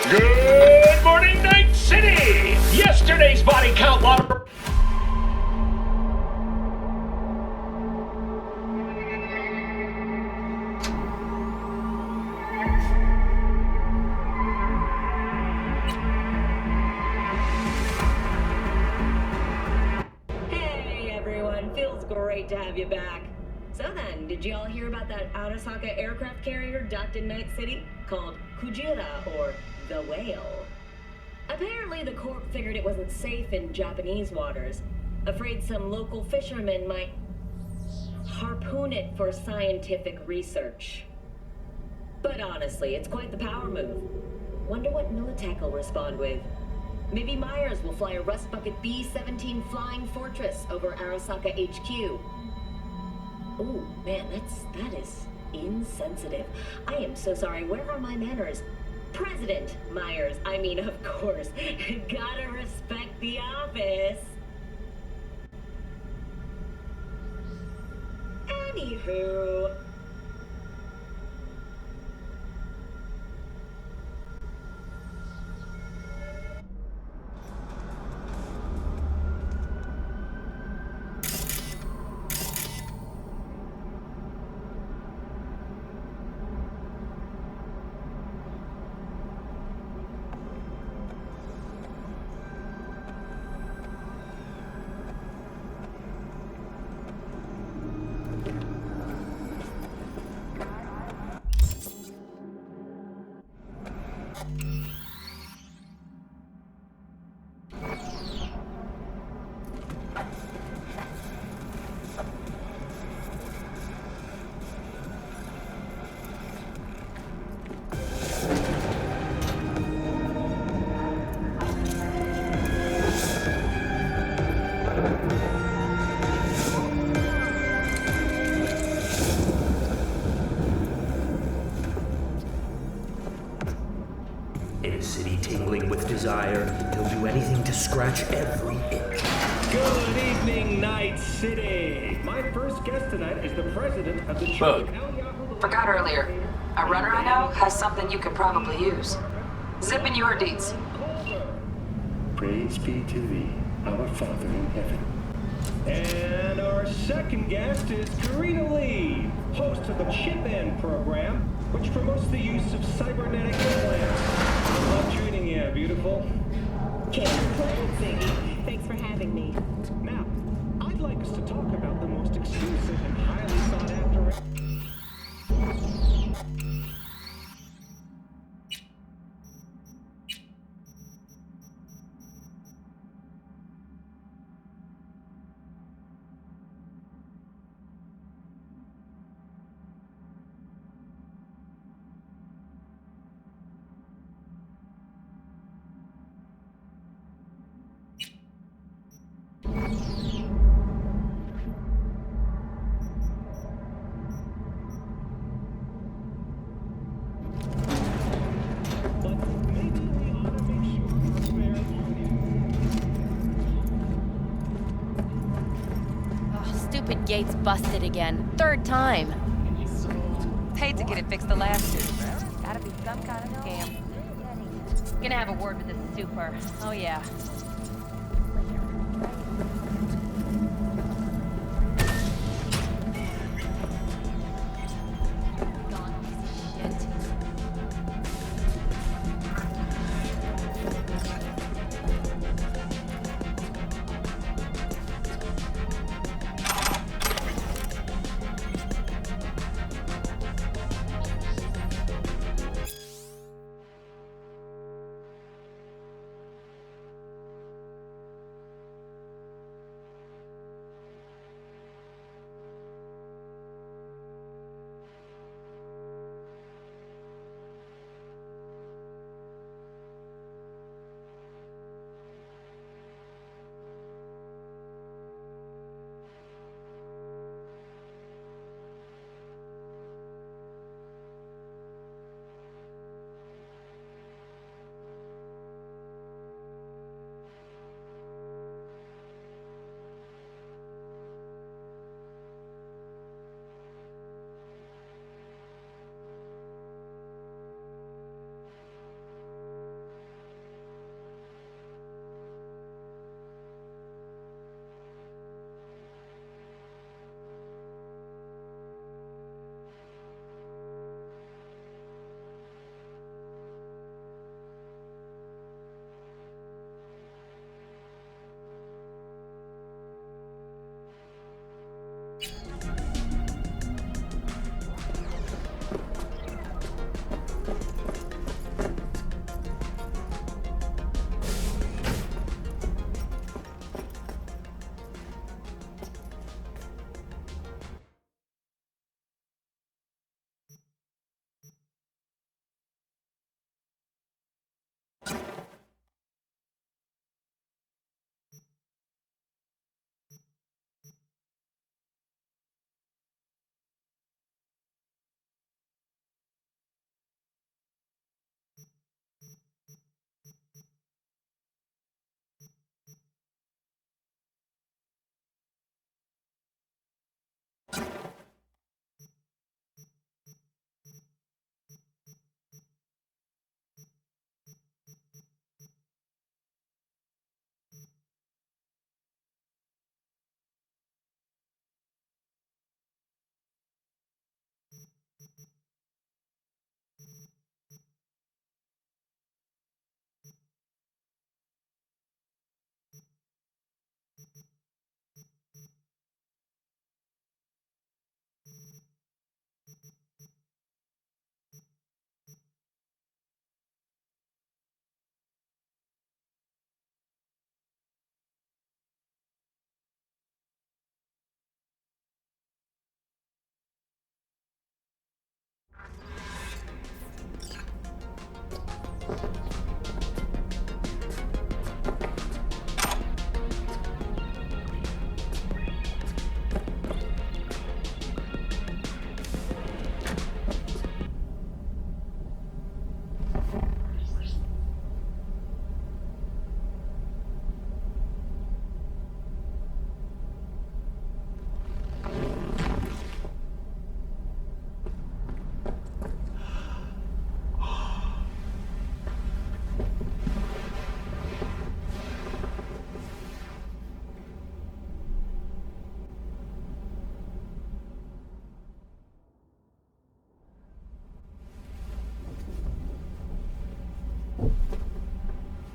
Good morning, Night City! Yesterday's body count water. Hey everyone, feels great to have you back. So then, did you all hear about that Arasaka aircraft carrier docked in Night City called Kujira, or the Whale? Apparently the Corp figured it wasn't safe in Japanese waters, afraid some local fishermen might harpoon it for scientific research. But honestly, it's quite the power move. Wonder what Militech will respond with. Maybe Myers will fly a Rust Bucket B-17 Flying Fortress over Arasaka HQ. Ooh, man, that is insensitive. I am so sorry. Where are my manners? President Myers, I mean, of course. Gotta respect the office. Anywho. In a city tingling with desire, he'll do anything to scratch every itch. Good evening, Night City! My first guest tonight is the president of the Bug. Forgot earlier. A runner I know has something you could probably use. Zip in your deeds. Praise be to thee, our Father in heaven. And our second guest is Karina Lee, host of the Chip In program, which promotes the use of cybernetic implants. Love treating you, beautiful. Can't complain, Ziggy. Thanks for having me. Now, I'd like us to talk about the most exclusive and highly sought after. Stupid gate's busted again. Third time. Paid to get it fixed the last two. Gotta be some kind of scam. Gonna have a word with this super. Oh yeah. Gone piece of shit.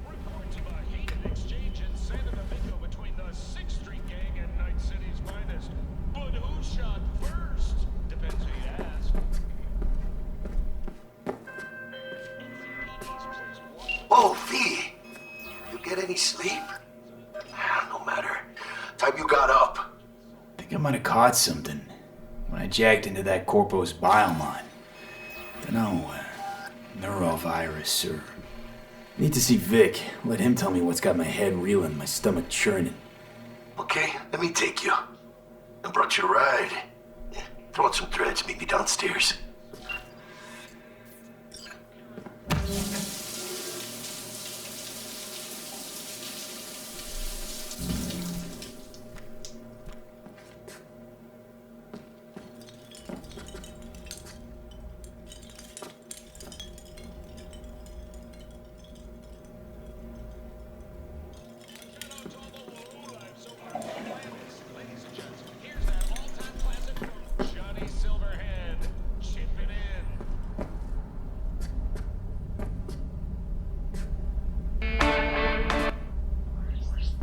Reports of a heated exchange in Santa Domingo between the 6th Street Gang and Night City's finest. But who shot first? Depends who you ask. Oh, V! You get any sleep? No matter. Time you got up. I think I might have caught something when I jacked into that Corpo's biomon. Dunno, neurovirus or... Need to see Vic. Let him tell me what's got my head reeling, my stomach churning. Okay, let me take you. I brought you a ride. Throw on some threads, meet me downstairs. Ladies and gents, here's that all-time classic from Johnny Silverhand. Chipping in.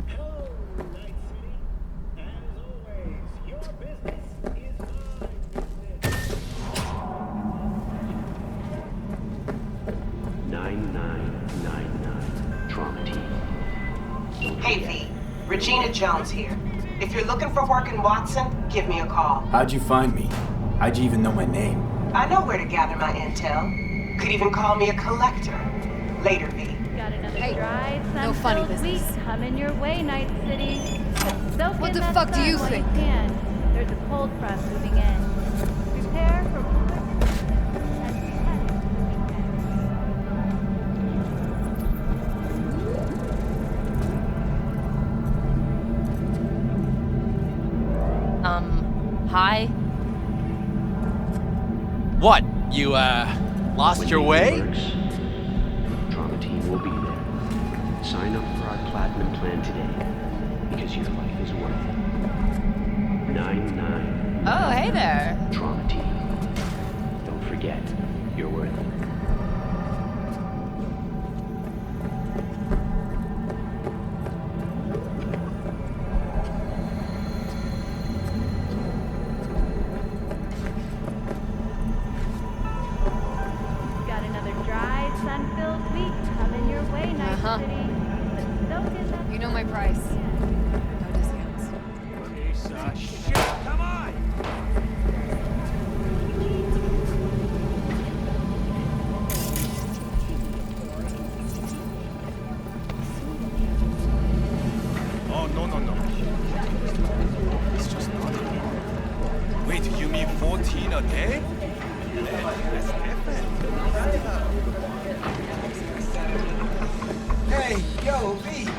Hello, Night City. As always, your business is my business. 9999 Trauma Team. Hey V, Regina Jones here. If you're looking for work in Watson, give me a call. How'd you find me? How'd you even know my name? I know where to gather my intel. Could even call me a collector. Later, V. Got another Hey, dry, no funny sun-filled week business. coming your way, Night City. Soak What in the that fuck do sun you while think? can. There's a cold front moving in. Prepare for Hi? What? You, lost your way? Works, Trauma Team will be there. Sign up for our Platinum plan today, because your life is worth it. 99. Oh, hey there. Trauma Team. Don't forget, you're worth it. got another dry, sun-filled week coming your way, Night Uh-huh. City. Soak in that You know my price. No discounts. Piece of shit, come on! 14 a day? That's different. Hey, yo, V.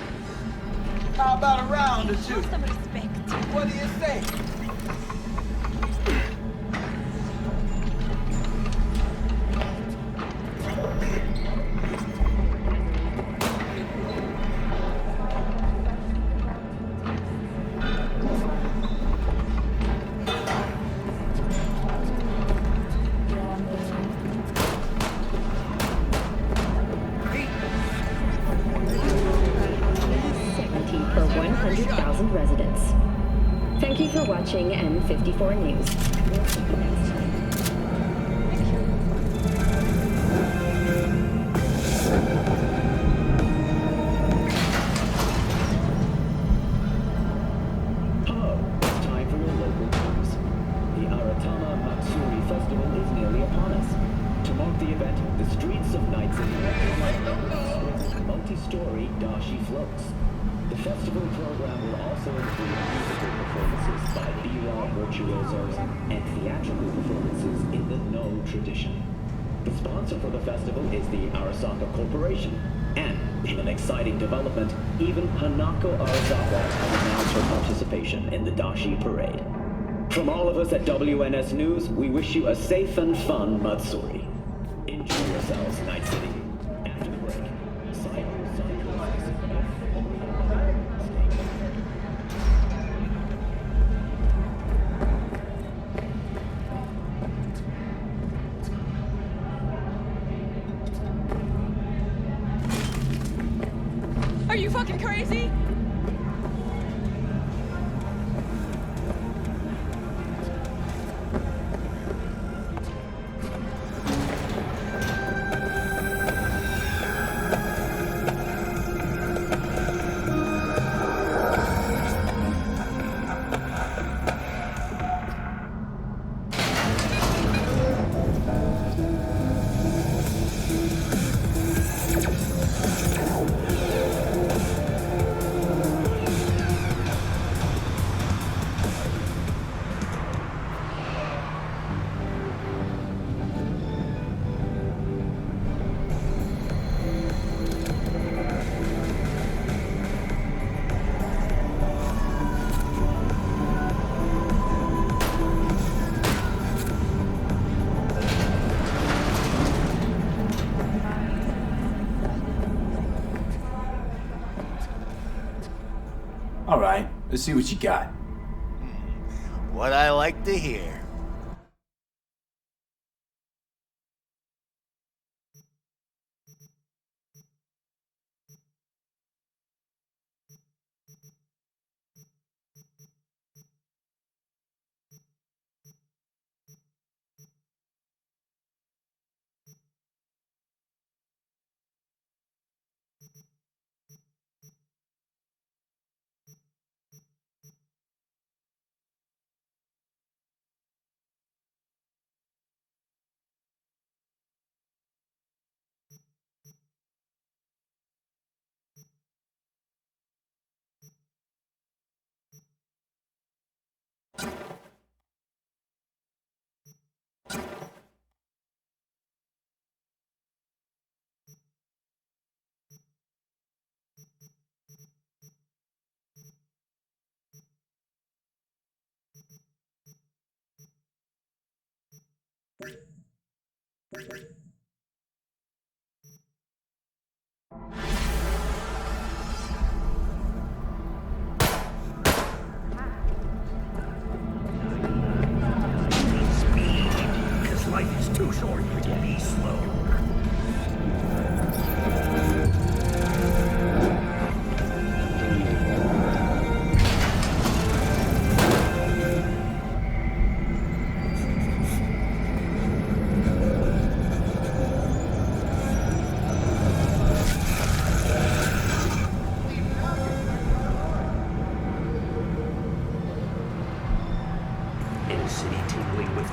How about a round or two? Some respect. What do you say? Per 100,000 residents. Thank you for watching M54 News. We'll see you next time. Hello, it's time for your local news. The Aratama Matsuri Festival is nearly upon us. To mark the event, the streets of Night City with multi-story dashi floats. The festival program will also include musical performances by B-roll virtuosos and theatrical performances in the No tradition. The sponsor for the festival is the Arasaka Corporation, and in an exciting development, even Hanako Arasaka has announced her participation in the Dashi Parade. From all of us at WNS News, we wish you a safe and fun Matsuri. Enjoy yourselves, Night City. After the break, Are you fucking crazy? All right, let's see what you got. What I like to hear. Because life is too short to be slow.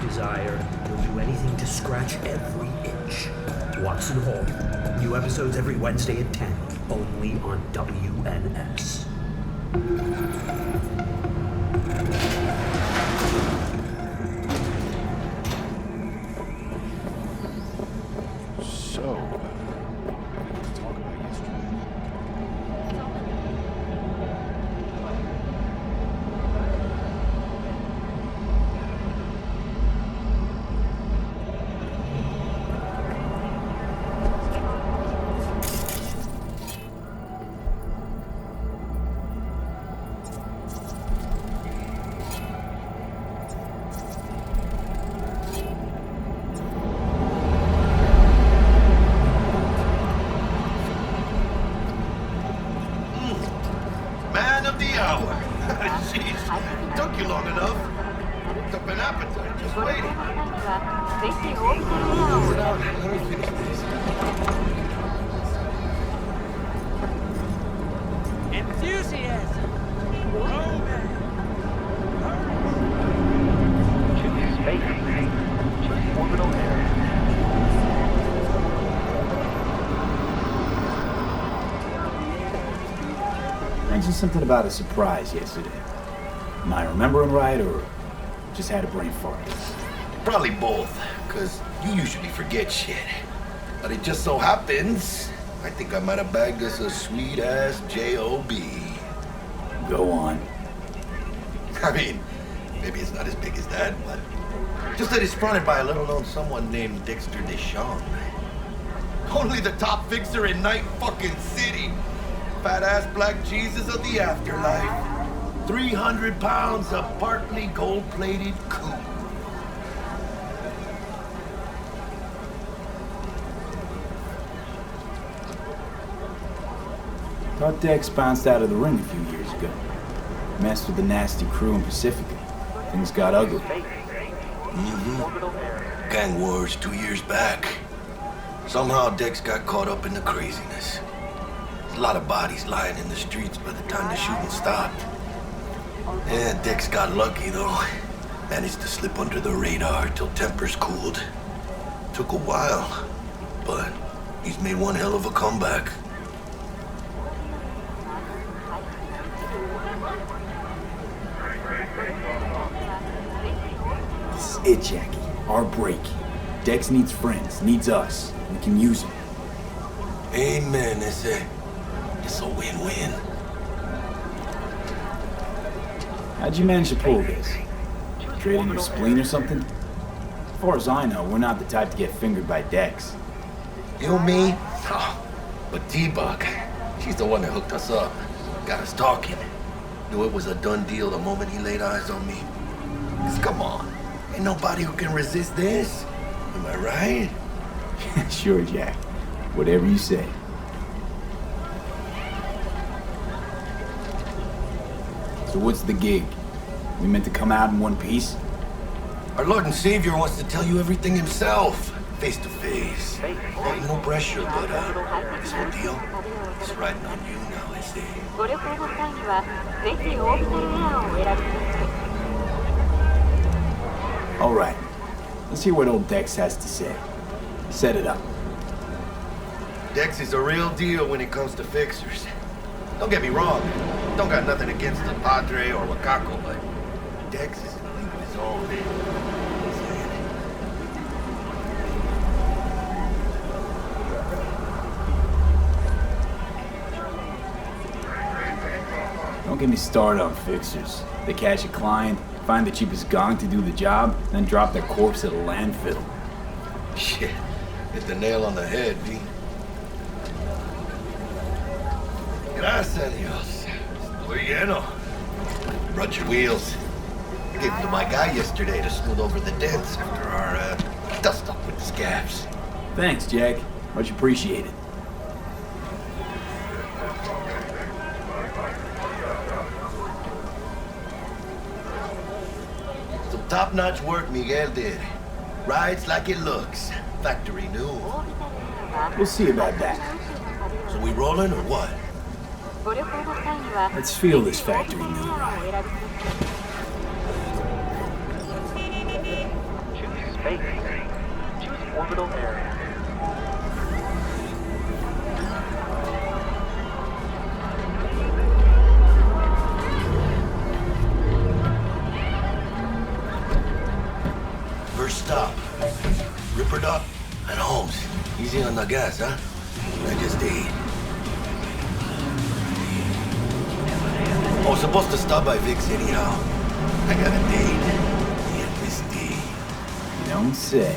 Desire, he'll do anything to scratch every itch. Watson Hall. New episodes every Wednesday at 10, only on WNS. hour. Jeez, took you long enough. Worked up an appetite just waiting. Sit down, let me finish this. Enthusiasm. Romance. Choose space. Choose orbital area. Mentioned something about a surprise yesterday. Am I remembering right, or just had a brain fart? Probably both, because you usually forget shit. But it just so happens, I think I might have bagged us a sweet-ass J.O.B. Go on. I mean, maybe it's not as big as that, but just that it's fronted by a little-known someone named Dexter Deschamps. Only the top fixer in Night fucking City. Fat-ass black Jesus of the afterlife. 300 pounds of partly gold-plated cool. Thought Dex bounced out of the ring a few years ago. Messed with the nasty crew in Pacifica. Things got ugly. Mm-hmm. Gang wars 2 years back. Somehow Dex got caught up in the craziness. A lot of bodies lying in the streets by the time the shooting stopped. Yeah, Dex got lucky though. Managed to slip under the radar till tempers cooled. Took a while, but he's made one hell of a comeback. This is it, Jackie. Our break. Dex needs friends, needs us. We can use them. Amen, it's a win-win. How'd you manage to pull this? Trading your spleen or something? As far as I know, we're not the type to get fingered by Dex. You, me? Oh, but T-Bug, she's the one that hooked us up. Got us talking. Knew it was a done deal the moment he laid eyes on me. 'Cause come on, ain't nobody who can resist this. Am I right? Sure, Jack. Whatever you say. So what's the gig? We meant to come out in one piece? Our Lord and Savior wants to tell you everything himself, face to face. Ain't no pressure, but this whole deal is riding on you now, I say. All right. Let's hear what old Dex has to say. Set it up. Dex is a real deal when it comes to fixers. Don't get me wrong. Don't got nothing against the Padre or Wakako, but Dex is in a league of his own. Don't get me started on fixers. They catch a client, find the cheapest gong to do the job, then drop their corpse at a landfill. Shit. Hit the nail on the head, V. Gracias, Dios. Estoy lleno. Brought your wheels. I gave them to my guy yesterday to smooth over the dents after our dust up with the scabs. Thanks, Jack. Much appreciated. Some top-notch work Miguel did. Rides like it looks. Factory new. We'll see about that. So we rolling or what? Let's feel this factory new ride. Choose space. Choose orbital area. First stop. Ripper Duck and Holmes. Easy on the gas, huh? I just ate. I was supposed to stop by Vic's anyhow. I got a date. Me and Miss D. You don't say.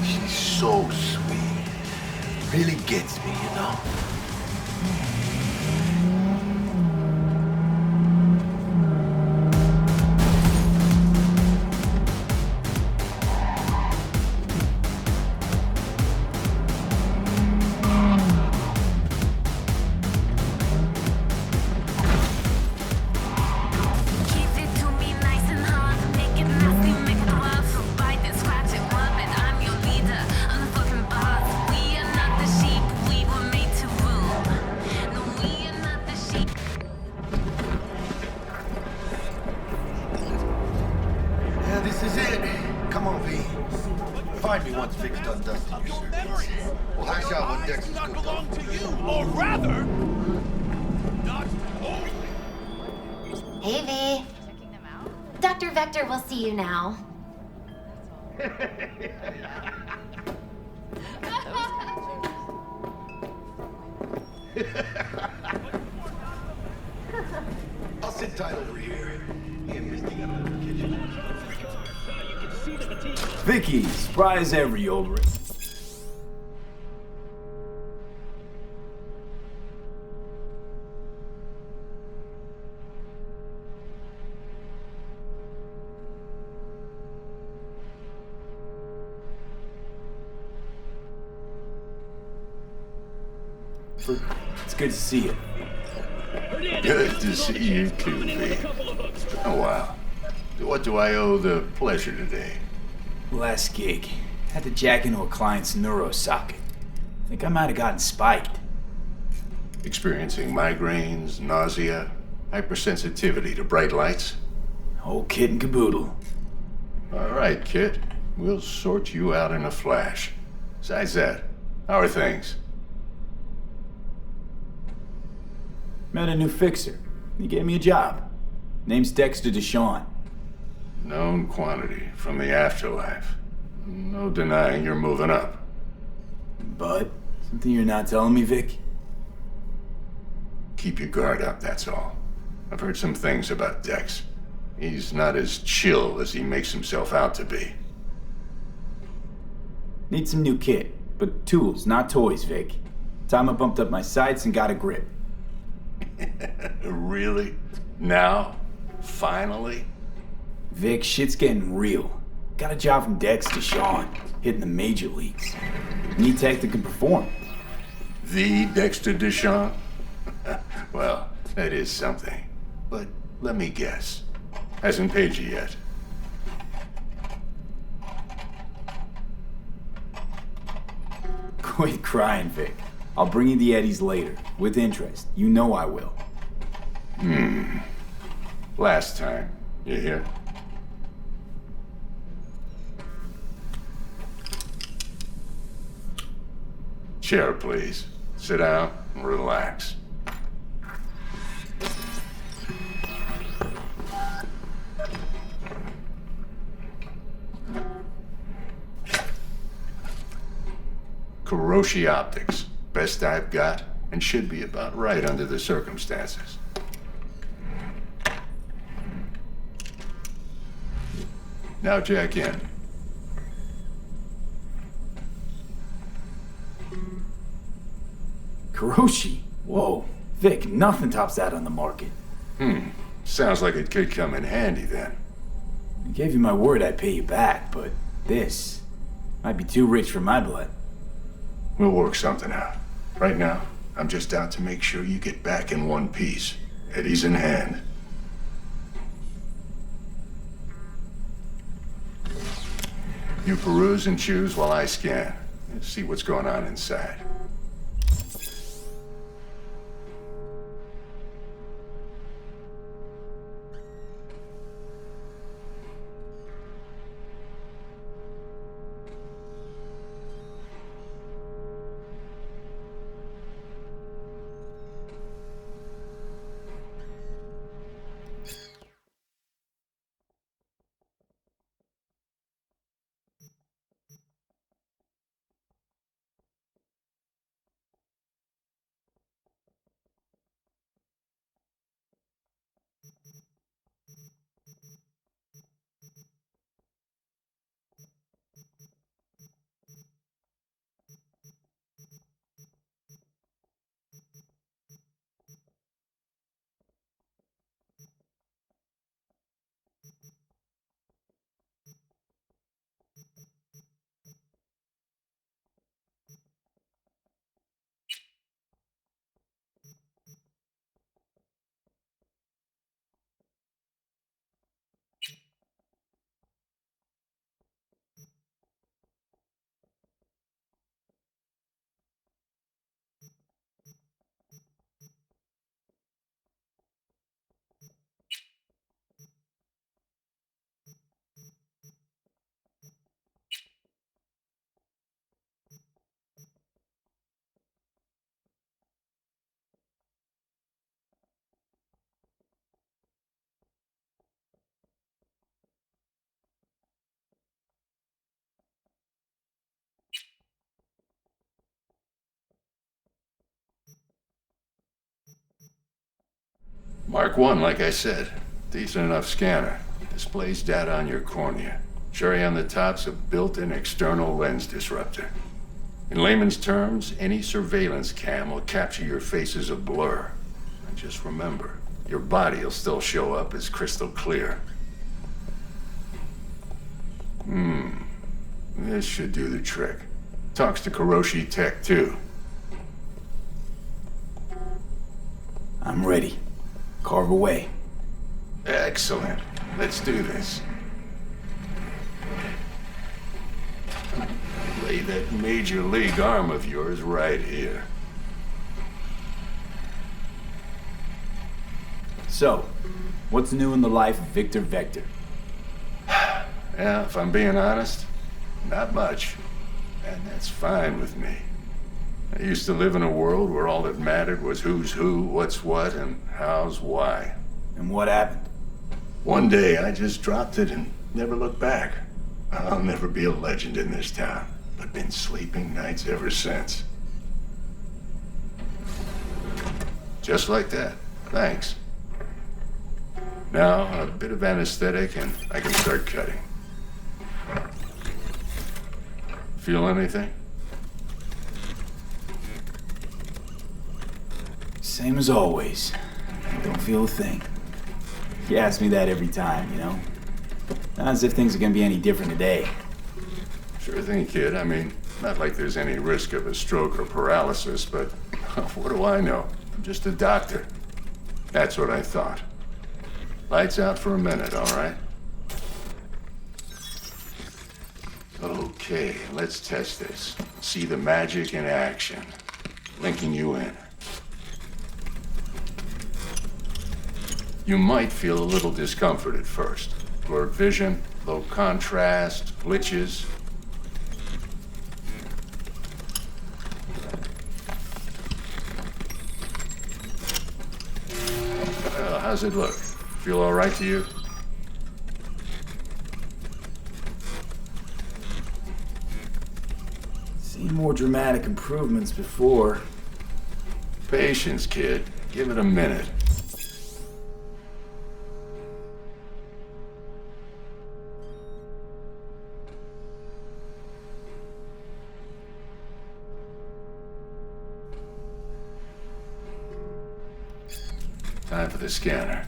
She's so sweet. Really gets me, you know? Or rather, not only. Hey, V. Dr. Vector will see you now. I'll sit tight over here. Me and Misty got a little kitchen. Vicky, surprise every old rig. It's good to see you. Good to see you too, V. Oh, wow. What do I owe the pleasure today? Last gig. Had to jack into a client's neuro socket. Think I might have gotten spiked. Experiencing migraines, nausea, hypersensitivity to bright lights? Whole kit and caboodle. All right, kid. We'll sort you out in a flash. Besides that, how are things? Met a new fixer. He gave me a job. Name's Dexter Deshawn. Known quantity from the afterlife. No denying you're moving up. But, something you're not telling me, Vic? Keep your guard up, that's all. I've heard some things about Dex. He's not as chill as he makes himself out to be. Need some new kit, but tools, not toys, Vic. Time I bumped up my sights and got a grip. Really? Now? Finally? Vic, shit's getting real. Got a job from Dex Deshawn, hitting the major leagues. Need tech that can perform. The Dexter Deshawn? Well, that is something. But let me guess. Hasn't paid you yet. Quit crying, Vic. I'll bring you the eddies later, with interest. You know I will. Last time. You hear? Chair, please. Sit down and relax. Kiroshi Optics. Best I've got, and should be about right under the circumstances. Now jack in. Kiroshi? Whoa. Vic, nothing tops that on the market. Sounds like it could come in handy then. I gave you my word I'd pay you back, but this might be too rich for my blood. We'll work something out. Right now, I'm just out to make sure you get back in one piece. Eddie's in hand. You peruse and choose while I scan. And see what's going on inside. Mark 1, like I said. Decent enough scanner. Displays data on your cornea. Cherry on the top's a built-in external lens disruptor. In layman's terms, any surveillance cam will capture your face as a blur. And just remember, your body will still show up as crystal clear. This should do the trick. Talks to Kuroshi Tech, too. I'm ready. Carve away. Excellent. Let's do this. Lay that major league arm of yours right here. So, what's new in the life of Victor Vector? Yeah, if I'm being honest, not much. And that's fine with me. I used to live in a world where all that mattered was who's who, what's what, and how's why. And what happened? One day, I just dropped it and never looked back. I'll never be a legend in this town, but been sleeping nights ever since. Just like that. Thanks. Now, a bit of anesthetic and I can start cutting. Feel anything? Same as always. Don't feel a thing. You ask me that every time, you know? Not as if things are gonna be any different today. Sure thing, kid. I mean, not like there's any risk of a stroke or paralysis, but what do I know? I'm just a doctor. That's what I thought. Lights out for a minute, all right? Okay, let's test this. See the magic in action. Linking you in. You might feel a little discomfort at first. Blurred vision, low contrast, glitches. How's it look? Feel all right to you? Seen more dramatic improvements before. Patience, kid. Give it a minute. Time for the scanner.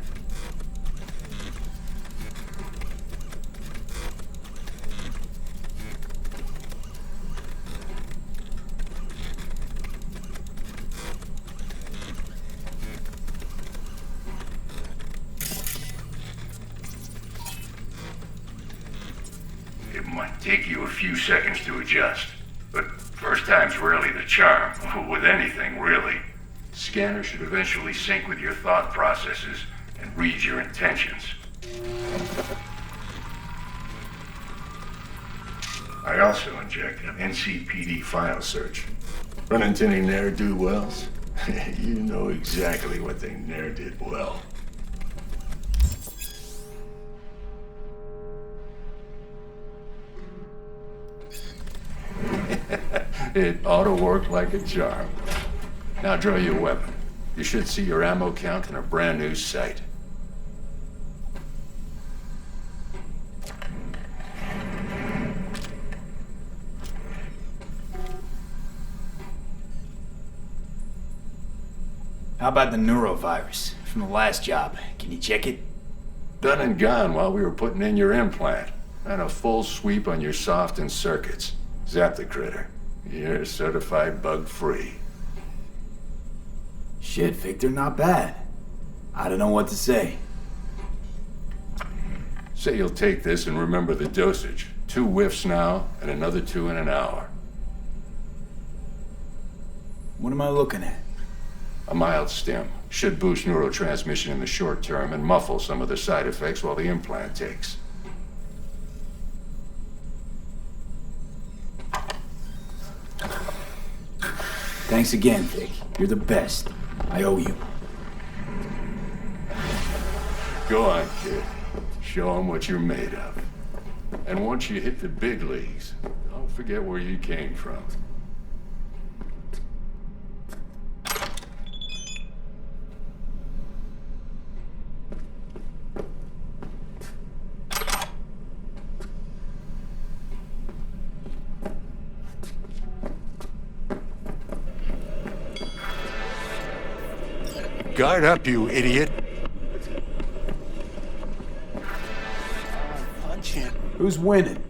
It might take you a few seconds to adjust, but first time's rarely the charm, with anything, really. Scanner should eventually sync with your thought processes and read your intentions. I also inject an NCPD file search. Run into any ne'er-do-wells? You know exactly what they ne'er did well. It ought to work like a charm. Now draw your weapon. You should see your ammo count in a brand new sight. How about the neurovirus from the last job? Can you check it? Done and gone while we were putting in your implant. And a full sweep on your soft and circuits. Zap the critter. You're certified bug-free. Shit, Victor, not bad. I don't know what to say. Say you'll take this and remember the dosage. 2 whiffs now, and another 2 in an hour. What am I looking at? A mild stim. Should boost neurotransmission in the short term and muffle some of the side effects while the implant takes. Thanks again, Vic. You're the best. I owe you. Go on, kid. Show them what you're made of. And once you hit the big leagues, don't forget where you came from. Guard up, you idiot. Punch him. Who's winning?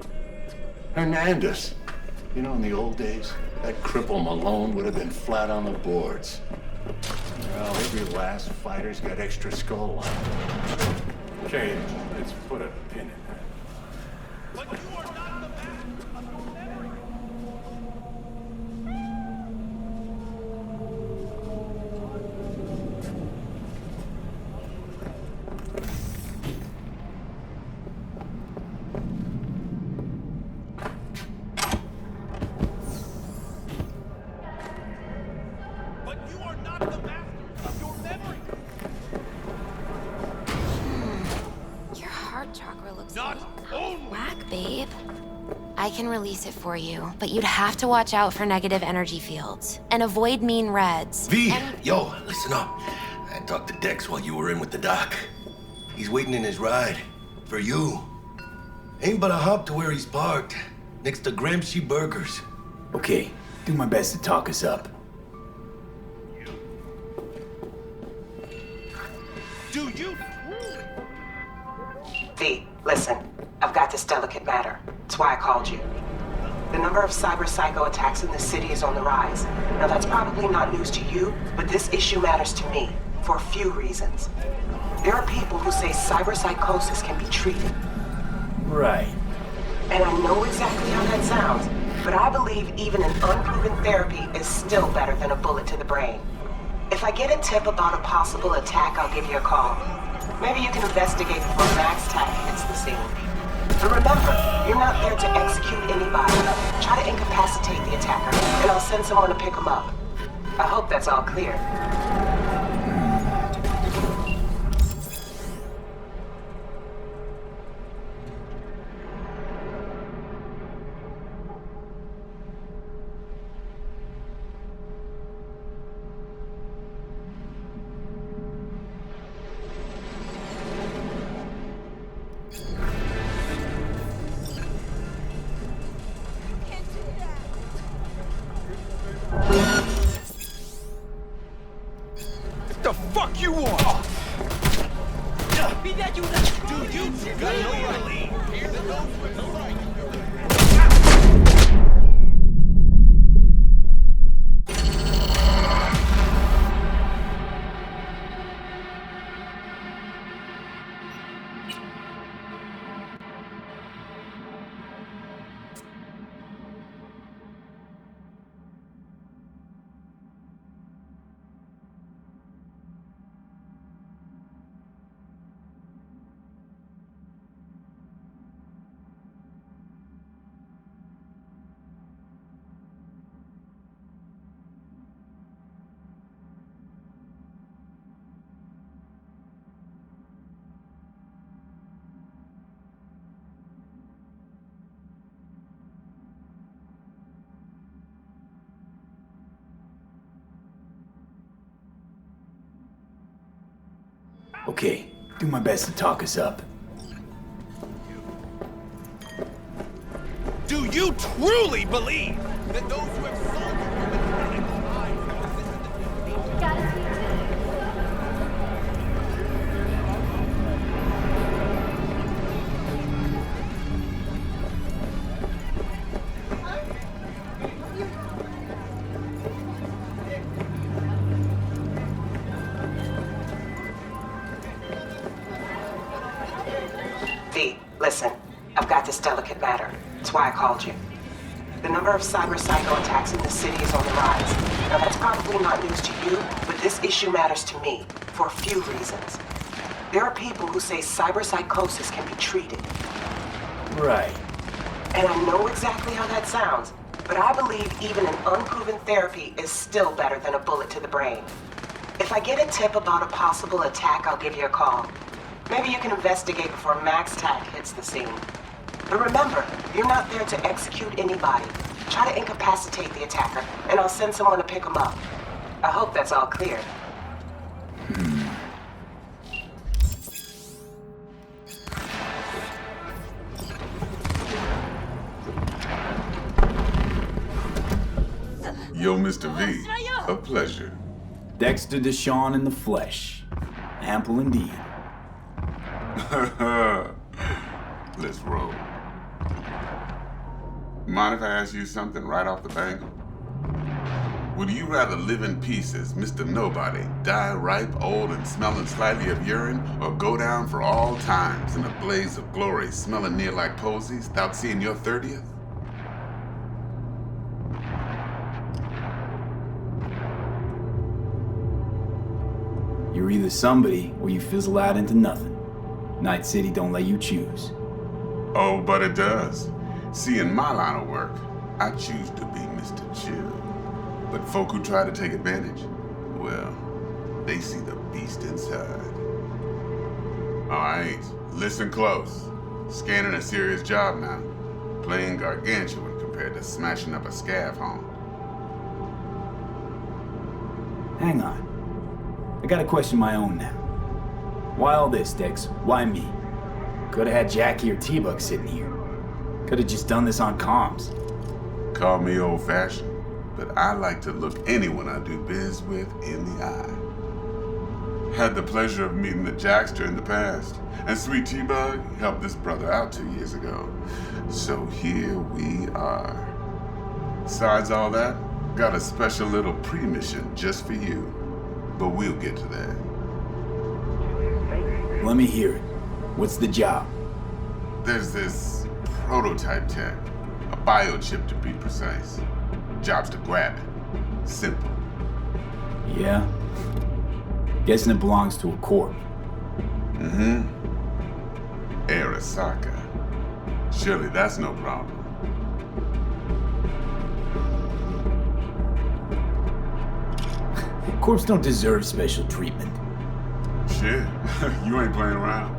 Hernandez. You know, in the old days, that cripple Malone would have been flat on the boards. Well, every last fighter's got extra skull line. Okay, let's put a pin in that. But you are not the master of your memory. But you are not the master of your memory. Your heart chakra looks Not only. whack, babe. I can release it for you, but you'd have to watch out for negative energy fields and avoid mean reds. V, yo, listen up. I talked to Dex while you were in with the doc. He's waiting in his ride. For you. Ain't but a hop to where he's parked. Next to Gramsci Burgers. Okay, do my best to talk us up. Do you? V, listen. I've got this delicate matter. That's why I called you. The number of cyber psycho attacks in the city is on the rise. Now that's probably not news to you, but this issue matters to me for a few reasons. There are people who say cyber psychosis can be treated. Right. And I know exactly how that sounds, but I believe even an unproven therapy is still better than a bullet to the brain. If I get a tip about a possible attack, I'll give you a call. Maybe you can investigate before Max Tack hits the scene. But remember, you're not there to execute anybody. Try to incapacitate the attacker, and I'll send someone to pick him up. I hope that's all clear. What the fuck you want? Do you got no relief? Here that goes with the right. Okay, do my best to talk us up. Do you truly believe that those who have sold you from the clinical lies have existed? V, listen. I've got this delicate matter. That's why I called you. The number of cyber psycho attacks in the city is on the rise. Now that's probably not news to you, but this issue matters to me for a few reasons. There are people who say cyber psychosis can be treated. Right. And I know exactly how that sounds, but I believe even an unproven therapy is still better than a bullet to the brain. If I get a tip about a possible attack, I'll give you a call. Maybe you can investigate before Max Tack hits the scene. But remember, you're not there to execute anybody. Try to incapacitate the attacker, and I'll send someone to pick him up. I hope that's all clear. Yo, Mr. V, a pleasure. Dexter Deshawn in the flesh. Ample indeed. Let's roll. Mind if I ask you something right off the bangle? Would you rather live in peace as Mr. Nobody, die ripe, old, and smelling slightly of urine, or go down for all times in a blaze of glory, smelling near like posies, without seeing your 30th? You're either somebody or you fizzle out into nothing. Night City don't let you choose. Oh, but it does. See, in my line of work, I choose to be Mr. Chill. But folk who try to take advantage, well, they see the beast inside. All right, listen close. Scanning a serious job now. Playing gargantuan compared to smashing up a scav home. Hang on. I got a question of my own now. Why all this, Dex? Why me? Could've had Jackie or T-Bug sitting here. Could've just done this on comms. Call me old-fashioned, but I like to look anyone I do biz with in the eye. Had the pleasure of meeting the Jackster in the past, and sweet T-Bug helped this brother out 2 years ago. So here we are. Besides all that, got a special little pre-mission just for you. But we'll get to that. Let me hear it. What's the job? There's this prototype tech, a biochip to be precise. Job's to grab it. Simple. Yeah? Guessing it belongs to a corp. Mm-hmm. Arasaka. Surely that's no problem. Corps don't deserve special treatment. Shit, you ain't playing around.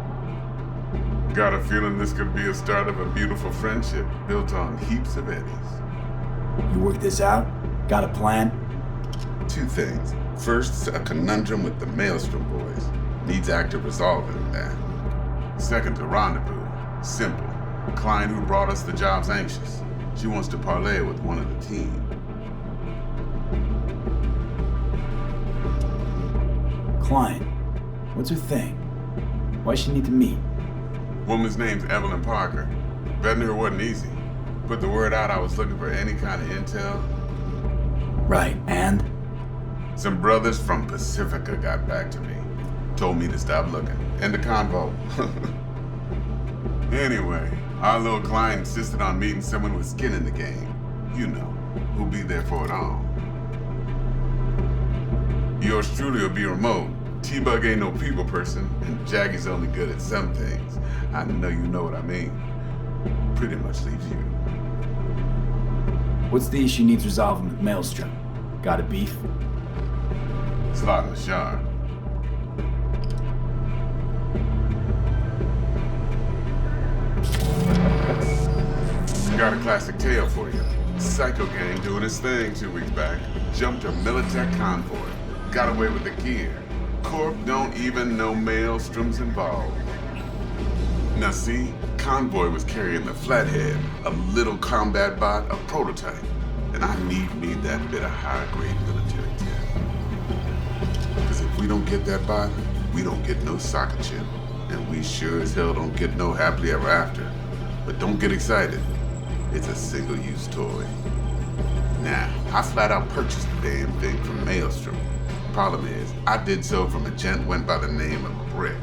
Got a feeling this could be a start of a beautiful friendship built on heaps of eddies. You work this out? Got a plan? Two things. First, a conundrum with the Maelstrom boys. Needs active resolving that. Second, a rendezvous. Simple. A client who brought us the job's anxious. She wants to parlay with one of the team. Client? What's her thing? Why she need to meet? Woman's name's Evelyn Parker. Vetting her wasn't easy. Put the word out I was looking for any kind of intel. Right, and? Some brothers from Pacifica got back to me. Told me to stop looking. End the convo. Anyway, our little client insisted on meeting someone with skin in the game. You know, who'll be there for it all. Yours truly will be remote. T-Bug ain't no people person, and Jackie's only good at some things. I know you know what I mean. Pretty much leaves you. What's the issue needs resolving with Maelstrom? Got a beef? Slot in the shard. Got a classic tale for you. Psycho gang doing his thing 2 weeks back. Jumped a Militech convoy. Got away with the gear. Corp don't even know Maelstrom's involved. Now see, convoy was carrying the Flathead, a little combat bot, a prototype. And I need that bit of high-grade military tech. Because if we don't get that bot, we don't get no soccer chip. And we sure as hell don't get no happily ever after. But don't get excited. It's a single-use toy. Now, I flat out purchased the damn thing from Maelstrom. Problem is, I did so from a gent went by the name of Brick.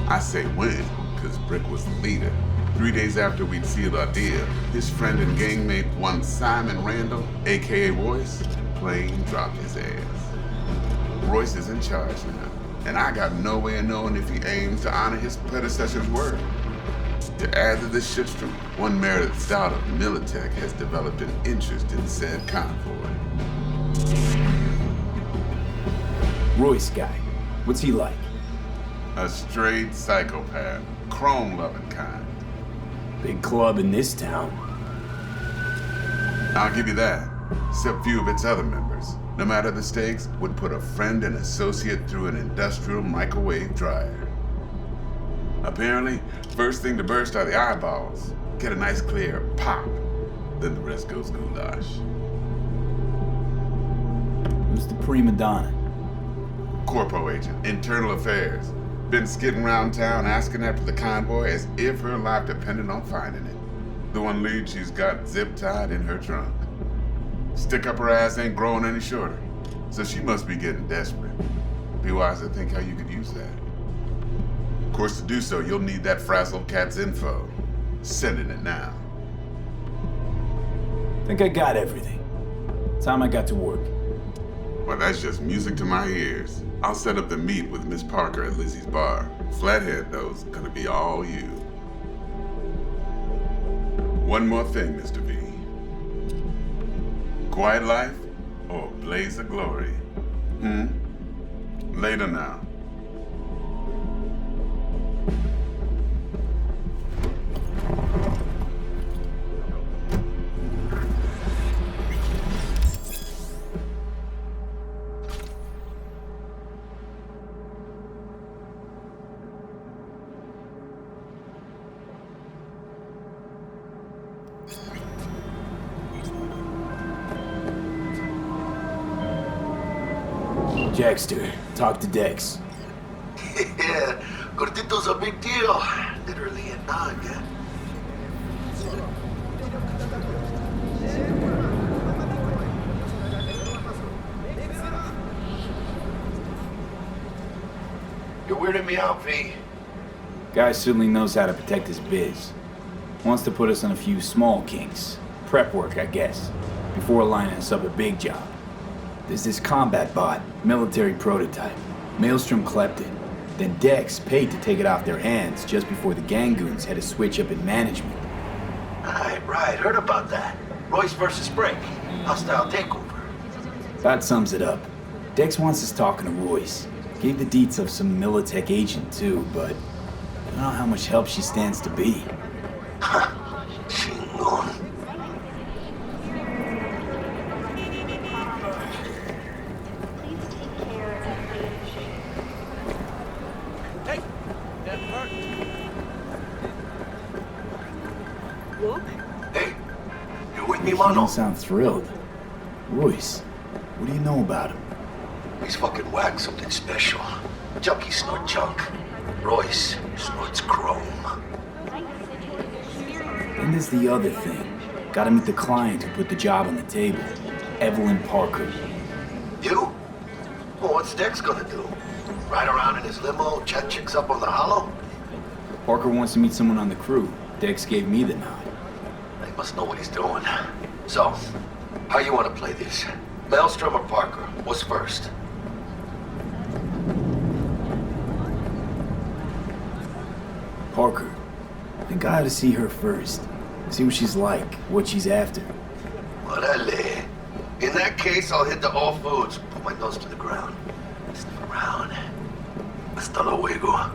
I say when, because Brick was the leader. 3 days after we'd sealed our deal, his friend and gangmate, one Simon Randall, aka Royce, plain dropped his ass. Royce is in charge now, and I got no way of knowing if he aims to honor his predecessor's word. To add to this shitstorm, one Meredith Stout of Militech has developed an interest in said convoy. Royce guy. What's he like? A straight psychopath. Chrome-loving kind. Big club in this town. I'll give you that. Except few of its other members, no matter the stakes, would put a friend and associate through an industrial microwave dryer. Apparently, first thing to burst are the eyeballs. Get a nice clear pop. Then the rest goes goulash. Who's the prima donna? Corpo agent, internal affairs. Been skidding around town asking after the convoy as if her life depended on finding it. The one lead she's got zip-tied in her trunk. Stick up her ass ain't growing any shorter, so she must be getting desperate. Be wise to think how you could use that. Of course, to do so, you'll need that frazzled cat's info. Sending it now. Think I got everything. Time I got to work. Well, that's just music to my ears. I'll set up the meet with Miss Parker at Lizzie's bar. Flathead, though, is gonna be all you. One more thing, Mr. V. Quiet life or blaze of glory? Later now. Jackster, talk to Dex. Yeah, Gordito's a big deal. Literally a dog, yeah. You're weirding me out, V. Guy certainly knows how to protect his biz. Wants to put us on a few small kinks. Prep work, I guess. Before lining us up a big job. There's this combat bot, military prototype. Maelstrom clept it. Then Dex paid to take it off their hands just before the Gangoons had a switch up in management. Right. Heard about that. Royce versus Brink. Hostile takeover. That sums it up. Dex wants us talking to Royce. Gave the deets of some Militech agent too, but I don't know how much help she stands to be. Chingon. Hey, that hurt. What? Hey, you with me, You Mano? don't sound thrilled. Royce, what do you know about him? He's fucking whack, something special. Junkies snort junk. Royce snorts chrome. Then there's the other thing. Gotta meet the client who put the job on the table. Evelyn Parker. You? Well, what's Dex gonna do? Ride around in his limo, chat chicks up on the hollow? Parker wants to meet someone on the crew. Dex gave me the nod. He must know what he's doing. So, how you want to play this? Maelstrom or Parker? What's first? Parker. I think I ought to see her first. See what she's like, what she's after. Orale. In that case, I'll hit the all foods. Put my nose to the ground. Sniff around. Hasta luego.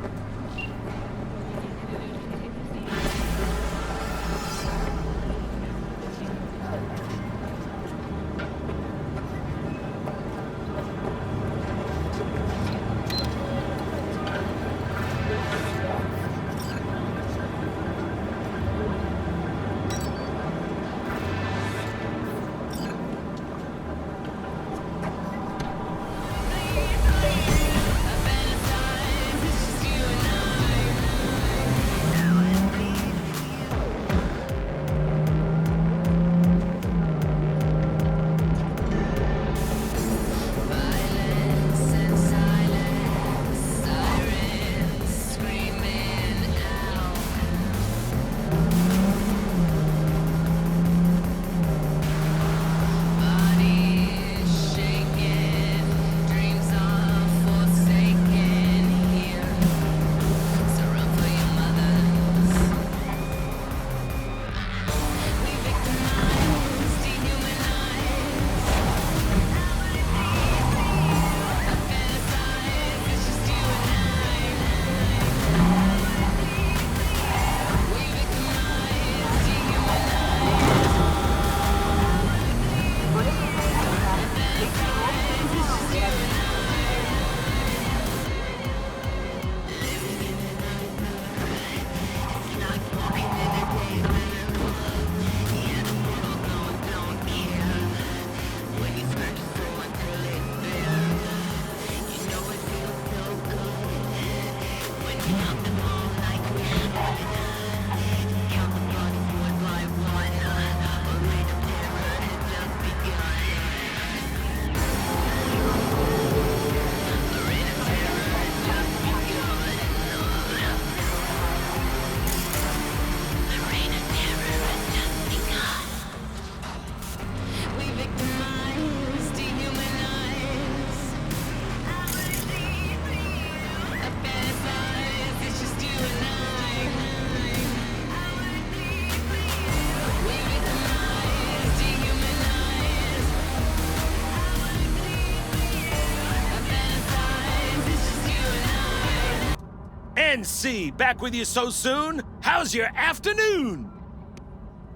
NC, back with you so soon? How's your afternoon?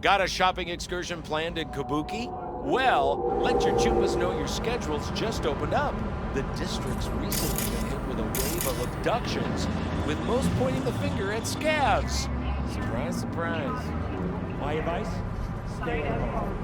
Got a shopping excursion planned in Kabuki? Well, let your Chupas know your schedule's just opened up. The district's recently been hit with a wave of abductions, with most pointing the finger at scavs. Surprise, surprise. My advice? Stay at home.